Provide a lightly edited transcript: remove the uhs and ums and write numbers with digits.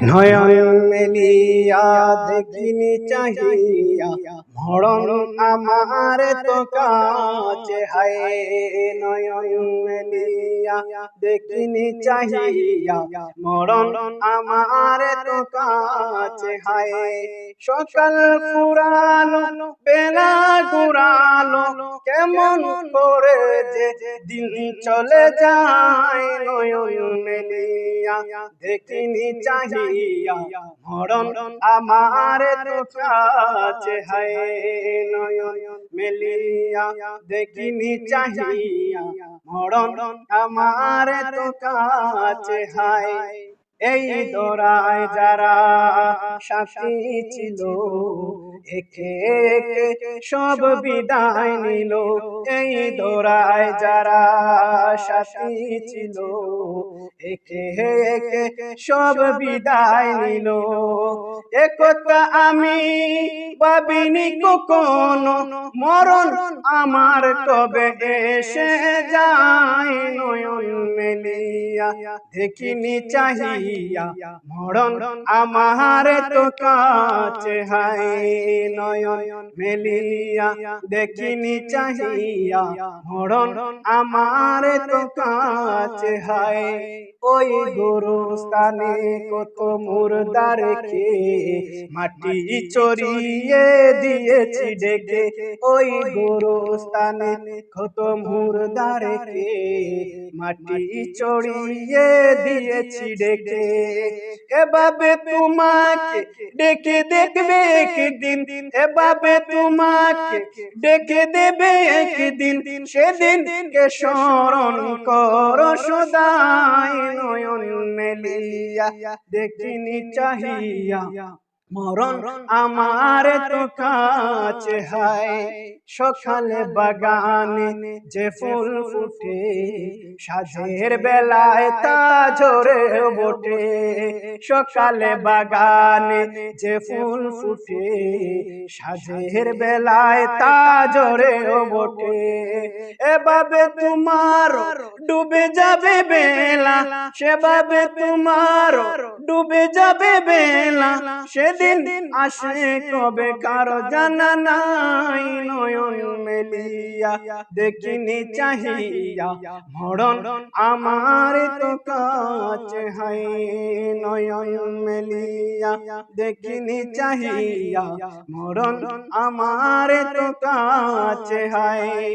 নয়ন মেলিয়া দেখিনি চাহিয়া মরণ আমার তো কাছে হায়। নয়ন মেলিয়া দেখিনি চাহিয়া মরণ আমার তো কাছে হায়। সকাল ফুরালো বেলা ঘুরালো কেমন করে যে দিন চলে যায়। নয়ন মেলিয়া দেখিনি চাহিয়া মরণ আমার তো কাছে হায়। নয়ন মেলিয়া দেখিনি চাহিয়া মরণ আমার তো কাছে হায়। এই দরায় যারা সাথী ছিল একে একে সব বিদায় নিল। এই দরায় যারা সাথী ছিল একে একে সব বিদায় নিল। একথা আমি ভাবিনি কখনো মরণ আমার কবে এসে যায়। নয়ন মেলিয়া দেখিনি চাহিয়া মরণ আমার তো কাছে হায়। নয়ন মেলিয়া দেখিনি চাহিয়া মরণ আমার তো কাছে হায়। ওই গোরস্থানে কত মুর্দা রেখে মাটি চড়িয়ে দিয়েছি ডেকে। ওই গোরস্থানে কত মুর্দা রেখে মাটি চড়িয়ে দিয়েছি ডেকে। এভাবে তোমাকে ডেকে দেখবে একদিন, এভাবে তোমাকে ডেকে দেবে একদিন, সেদিন কে স্মরণ করো সদাই। নয়ন মেলিয়া দেখিনি চাহিয়া মরণ আমার তো কাছে হায়। সকালে বাগানে যে ফুল ফুটে সাঁঝের বেলায় তা ঝরে ওঠে। সকালে বাগানে যে ফুল ফুটে সাঁঝের বেলায় তা ঝরে ওঠে। এভাবে তোমার ডুবে যাবে বেলা, সেভাবে তোমার ডুবে যাবে বেলা, সেদিন আসে কবে কারো জানা নাই। নয়ন মেলিয়া দেখিনি চাহিয়া মরণ আমার তো কাছে হায়। নয়ন মেলিয়া দেখিনি চাহিয়া মরণ আমার তো কাছে হায়।